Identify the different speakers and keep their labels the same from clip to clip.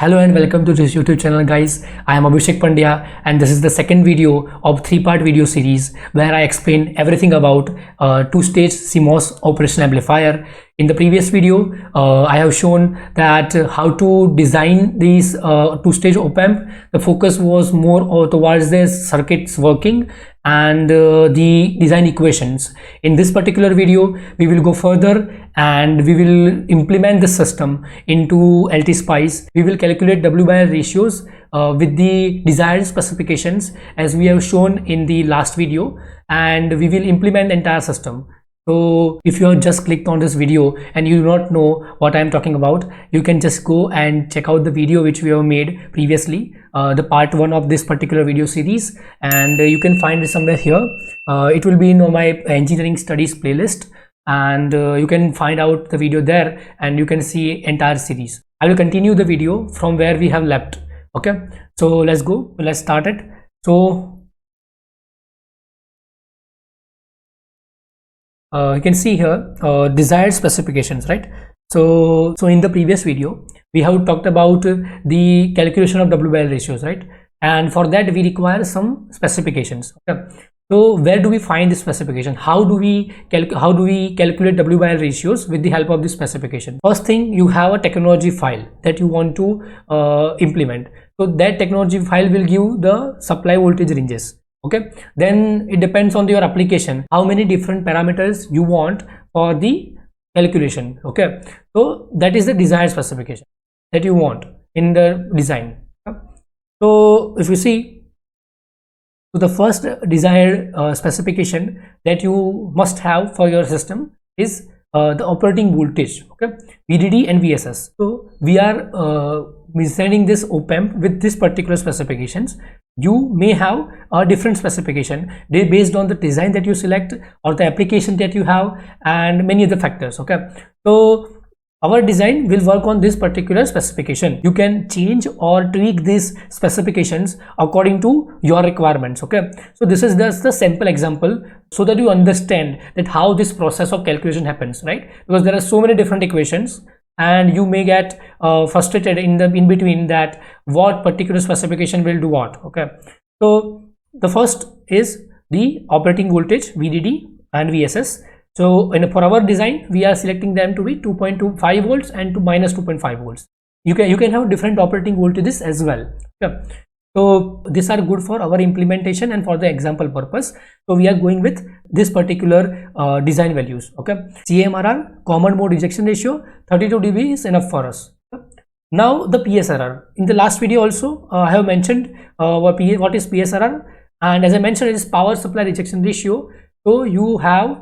Speaker 1: Hello and welcome to this YouTube channel, guys. I am Abhishek Pandya and this is the second video of three-part video series where I explain everything about two-stage CMOS operation amplifier. In the previous video, I have shown that how to design these two-stage op-amp. The focus was more towards the circuits working and the design equations. In this particular video, we will go further and we will implement the system into LT-Spice. We will calculate W/L ratios with the desired specifications as we have shown in the last video, and we will implement the entire system. So if you have just clicked on this video and you do not know what I am talking about, you can just go and check out the video which we have made previously, the part 1 of this particular video series, and you can find it somewhere here. It will be in my engineering studies playlist, and you can find out the video there and you can see entire series. I will continue the video from where we have left. Okay, so let's go, let's start it. So you can see here desired specifications, right? So in the previous video we have talked about the calculation of W/L ratios, right? And for that we require some specifications. Okay, so where do we find the specification? How do we calculate W/L ratios with the help of this specification? First thing, you have a technology file that you want to implement. So that technology file will give the supply voltage ranges. Okay, then it depends on your application how many different parameters you want for the calculation. Okay, so that is the desired specification that you want in the design. So if you see, so the first desired specification that you must have for your system is the operating voltage, okay, VDD and VSS. So we are designing this op-amp with this particular specifications. You may have a different specification based on the design that you select or the application that you have and many other factors. Okay, so our design will work on this particular specification. You can change or tweak these specifications according to your requirements. Okay, so this is just the sample example so that you understand that how this process of calculation happens, right? Because there are so many different equations and you may get frustrated in between that what particular specification will do what. Okay, so the first is the operating voltage VDD and VSS. So for our design we are selecting them to be 2.25 volts and to minus 2.5 volts. You can have different operating voltages as well. Okay, so these are good for our implementation and for the example purpose. So we are going with this particular design values. Okay, CMRR, common mode rejection ratio, 32 dB is enough for us. Now the PSRR. In the last video also I have mentioned what is PSRR, and as I mentioned, it is power supply rejection ratio. So you have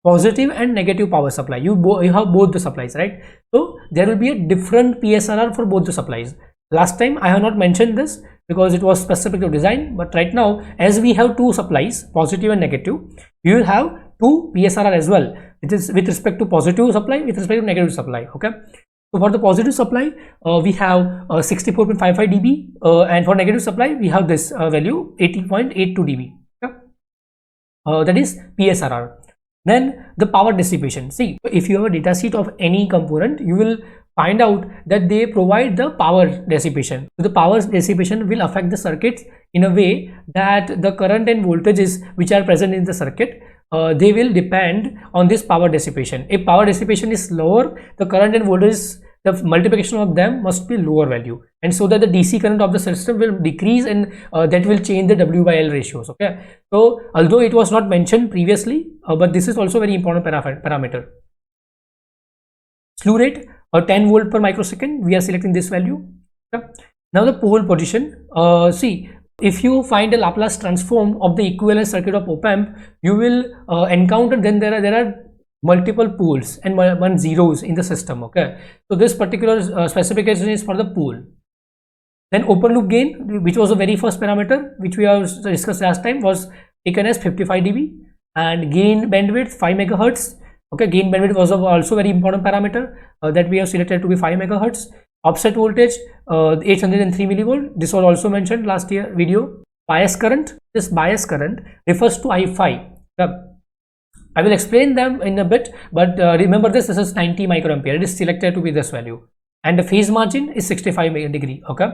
Speaker 1: positive and negative power supply. You have both the supplies, right? So there will be a different PSRR for both the supplies. Last time I have not mentioned this because it was specific to design, but right now as we have two supplies, positive and negative, we will have two PSRR as well. It is with respect to positive supply, with respect to negative supply. Okay, so for the positive supply we have 64.55 dB and for negative supply we have this value 80.82 dB. Okay? That is PSRR. Then the power dissipation. See, if you have a data sheet of any component, you will find out that they provide the power dissipation. So the power dissipation will affect the circuits in a way that the current and voltages which are present in the circuit, they will depend on this power dissipation. If power dissipation is lower, the current and voltage, the multiplication of them must be lower value, and so that the DC current of the system will decrease, and that will change the W/L ratios. Okay, so although it was not mentioned previously, but this is also very important parameter. Slew rate 10 volt per microsecond, we are selecting this value. Okay. Now the pole position, see, if you find a Laplace transform of the equivalent circuit of op-amp, you will encounter then there are multiple poles and one zeros in the system. Okay, so this particular specification is for the pole. Then open loop gain, which was the very first parameter which we have discussed last time, was taken as 55 dB, and gain bandwidth 5 megahertz. Okay, gain bandwidth was also very important parameter that we have selected to be 5 megahertz. Offset voltage 803 millivolt. This was also mentioned last year video. Bias current. This bias current refers to I5. I will explain them in a bit, but remember this is 90 microampere. It is selected to be this value. and the phase margin is 65 degree. Okay,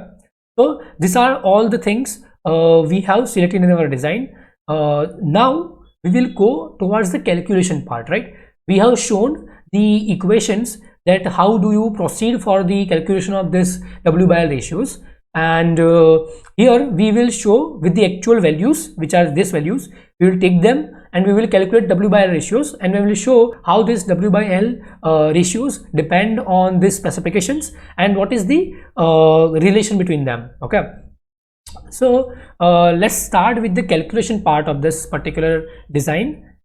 Speaker 1: so these are all the things we have selected in our design. Now we will go towards the calculation part, right? We have shown the equations that how do you proceed for the calculation of this W/L ratios, and here we will show with the actual values, which are these values. We will take them and we will calculate W/L ratios, and we will show how this W/L ratios depend on these specifications and what is the relation between them. Okay, so let's start with the calculation part of this particular design.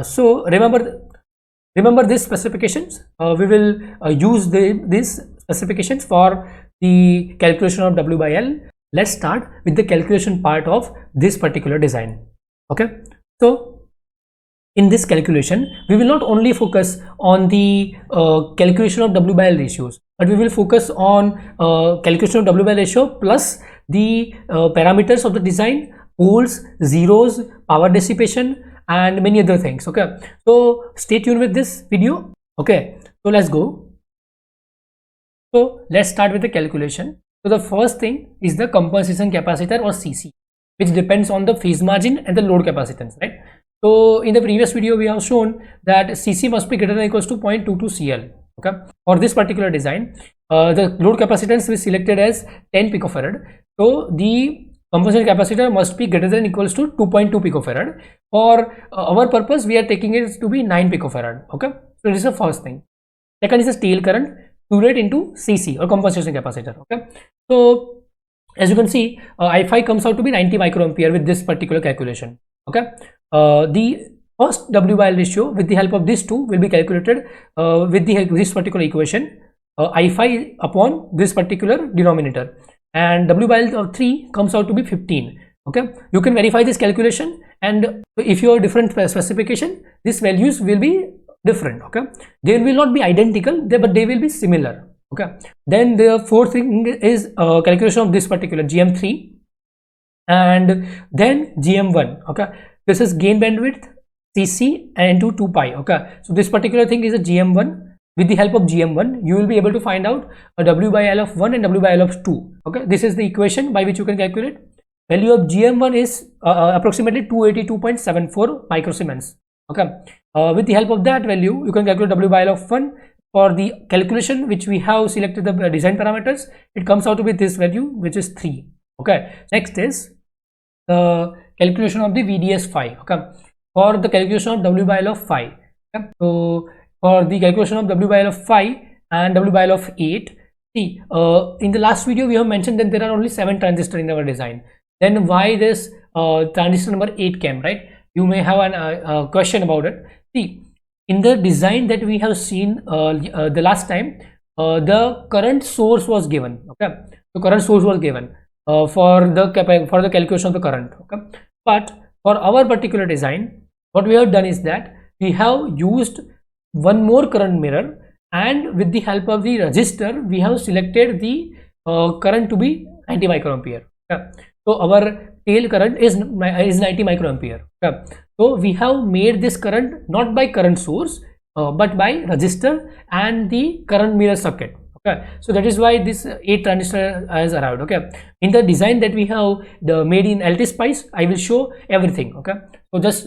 Speaker 1: So remember these specifications. We will use these specifications for the calculation of W/L. Let's start with the calculation part of this particular design. Okay, so in this calculation we will not only focus on the calculation of W/L ratios, but we will focus on calculation of W/L ratio plus the parameters of the design, poles, zeros, power dissipation, and many other things. Okay, so stay tuned with this video. Okay, so let's go. So let's start with the calculation. So the first thing is the compensation capacitor, or CC, which depends on the phase margin and the load capacitance, right? So in the previous video we have shown that CC must be greater than or equals to 0.22 CL. Okay, for this particular design the load capacitance is selected as 10 picofarad. So the compensation capacitor must be greater than or equals to 2.2 picofarad. For our purpose we are taking it to be 9 picofarad. Okay, so this is the first thing. Second is the tail current, Q rate into CC, or compensation capacitor. Okay, so as you can see I5 comes out to be 90 microampere with this particular calculation. Okay, the first W/L ratio with the help of these two will be calculated with the help of this particular equation, I5 upon this particular denominator, and W/L of 3 comes out to be 15. Okay, you can verify this calculation, and if you have different specification, these values will be different. Okay, they will not be identical, but they will be similar. Okay, then the fourth thing is calculation of this particular GM3, and then GM1. Okay, this is gain bandwidth, CC, and into 2 pi. Okay, so this particular thing is a GM1. With the help of GM1 you will be able to find out a W/L of 1 and W/L of 2. Okay, this is the equation by which you can calculate. Value of GM1 is approximately 282.74 microsiemens. Okay, with the help of that value you can calculate W/L of 1. For the calculation which we have selected the design parameters, it comes out to be this value, which is 3. Okay, next is the calculation of the VDS5. Okay, for the calculation of W/L of 5. Okay, so for the calculation of W/L of 5 and W/L of 8, see in the last video we have mentioned that there are only 7 transistors in our design. Then why this transistor number 8 came, right? You may have a question about it. See, in the design that we have seen the last time, the current source was given. Okay, the current source was given for the calculation of the current. Okay, but for our particular design, what we have done is that we have used one more current mirror, and with the help of the resistor we have selected the current to be 90 microampere. Okay, so our tail current is 90 microampere. Okay, so we have made this current not by current source but by resistor and the current mirror circuit. Okay, so that is why this 8 transistor has arrived. Okay, in the design that we have made in LTSpice, I will show everything. Okay, so just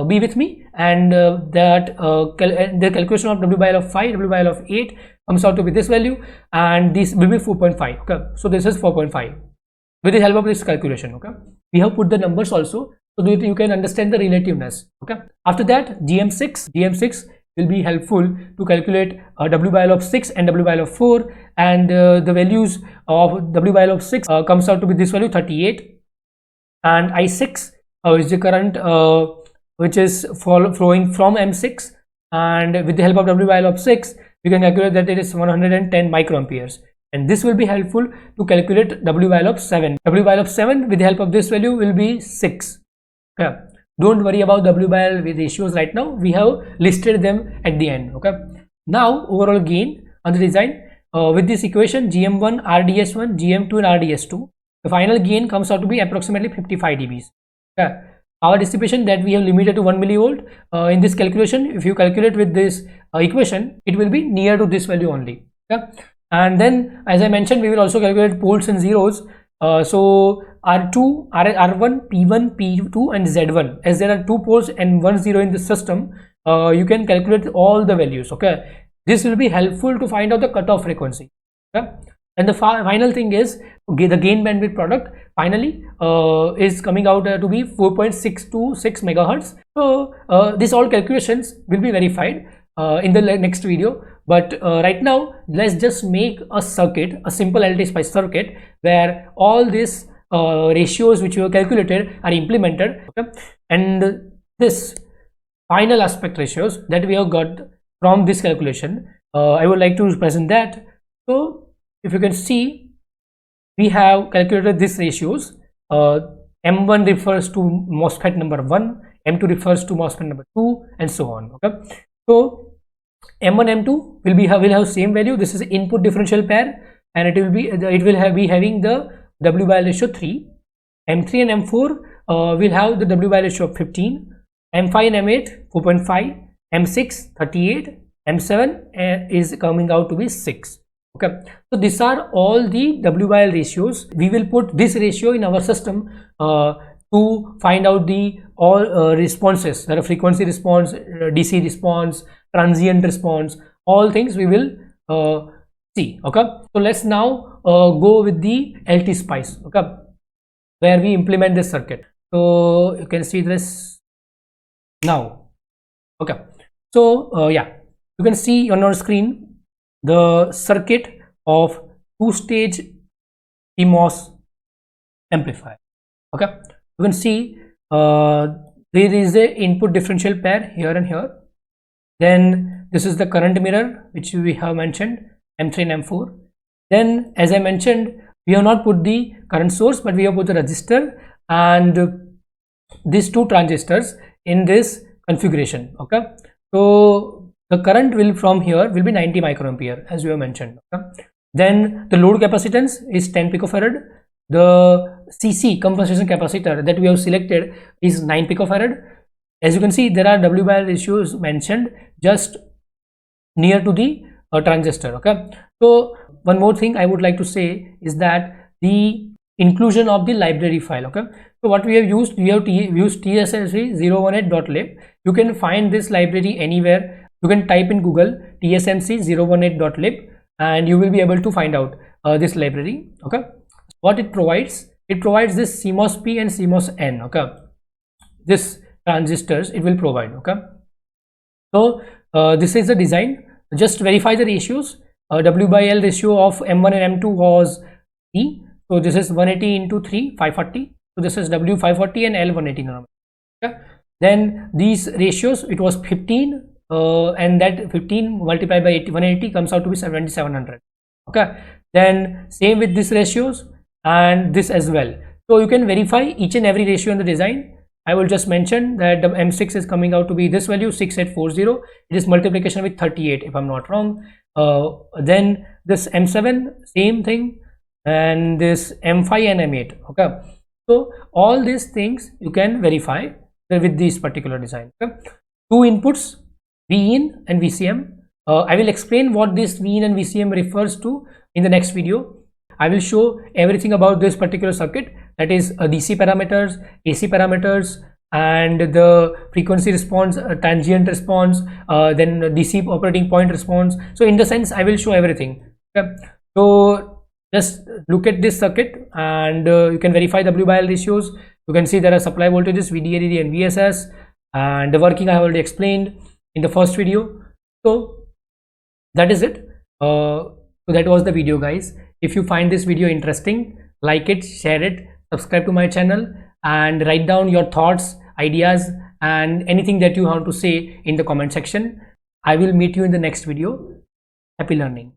Speaker 1: be with me, and the calculation of W/L of 5, W/L of 8 comes out to be this value, and this will be 4.5. Okay, so this is 4.5 with the help of this calculation. Okay, we have put the numbers also so that you can understand the relativeness. Okay, after that GM6 will be helpful to calculate W/L of 6 and W/L of 4, and the values of W/L of 6 comes out to be this value, 38, and I6 is the current which is flowing from M6, and with the help of W/L of 6 we can calculate that it is 110 microamperes, and this will be helpful to calculate W/L of 7. W/L of 7 with the help of this value will be 6. Okay, don't worry about W/L with ratios right now, we have listed them at the end. Okay, now overall gain on the design with this equation GM1 RDS1, GM2 and RDS2, the final gain comes out to be approximately 55 dBs. Okay, power dissipation that we have limited to 1 millivolt in this calculation, if you calculate with this equation, it will be near to this value only. Okay, And then, as I mentioned, we will also calculate poles and zeros. So R2, R1, P1, P2 and Z1, as there are 2 poles and 1 0 in the system, you can calculate all the values. Okay, this will be helpful to find out the cutoff frequency. Okay, and the final thing is the gain bandwidth product finally is coming out to be 4.626 megahertz. So these all calculations will be verified in the next video. But right now, let's just make a circuit, a simple LTSpice circuit, where all these ratios which you have calculated are implemented. Okay? And this final aspect ratios that we have got from this calculation, I would like to present that. So if you can see, we have calculated these ratios. M1 refers to MOSFET number 1, M2 refers to MOSFET number 2, and so on. Okay, so M1 M2 will have same value. This is input differential pair, and it will be having the W by L ratio 3. M3 and M4 will have the W by L ratio of 15. M5 and M8 4.5, M6 38, M7 is coming out to be 6. Okay, so these are all the W by L ratios. We will put this ratio in our system to find out the all responses, that are frequency response, DC response, transient response, all things we will see. Okay, so let's now go with the LTSpice. Okay, where we implement this circuit. So you can see this now. Okay, so yeah, you can see on our screen the circuit of 2-stage CMOS amplifier. Okay, you can see there is a input differential pair here and here. Then this is the current mirror which we have mentioned, M3 and M4. Then, as I mentioned, we have not put the current source, but we have put the resistor and these 2 transistors in this configuration. Okay, so the current will from here will be 90 microampere, as we have mentioned. Okay? Then the load capacitance is 10 picofarad. The CC, compensation capacitor, that we have selected is 9 picofarad. As you can see, there are W by L ratios mentioned just near to the transistor. Okay, so one more thing I would like to say is that the inclusion of the library file. Okay, so what we have used, we have used tsmc018.lib. You can find this library anywhere. You can type in Google tsmc018.lib and you will be able to find out this library. Okay, what it provides this CMOS P and CMOS N. Okay, this transistors it will provide. Okay, so this is the design. Just verify the ratios. W by L ratio of M1 and M2 was 3. So this is 180 into 3, 540. So this is W 540 and L 180 nanometer. Okay, then these ratios, it was 15. And that 15 multiplied by 180 comes out to be 7700. Okay, then same with these ratios and this as well. So you can verify each and every ratio in the design. I will just mention that the M6 is coming out to be this value 6840. It is multiplication with 38 if I'm not wrong. Then this M7 same thing, and this M5 and M8. Okay, so all these things you can verify with this particular design. Okay, 2 inputs, VIN and VCM. I will explain what this VIN and VCM refers to in the next video. I will show everything about this particular circuit, that is DC parameters, AC parameters, and the frequency response, transient response, then DC operating point response. So in the sense, I will show everything. Okay, so just look at this circuit and you can verify W by L ratios. You can see there are supply voltages VDAD and VSS, and the working I have already explained in the first video. So that is it. So that was the video, guys. If you find this video interesting, like it, share it, subscribe to my channel, and write down your thoughts, ideas, and anything that you want to say in the comment section. I will meet you in the next video. Happy learning.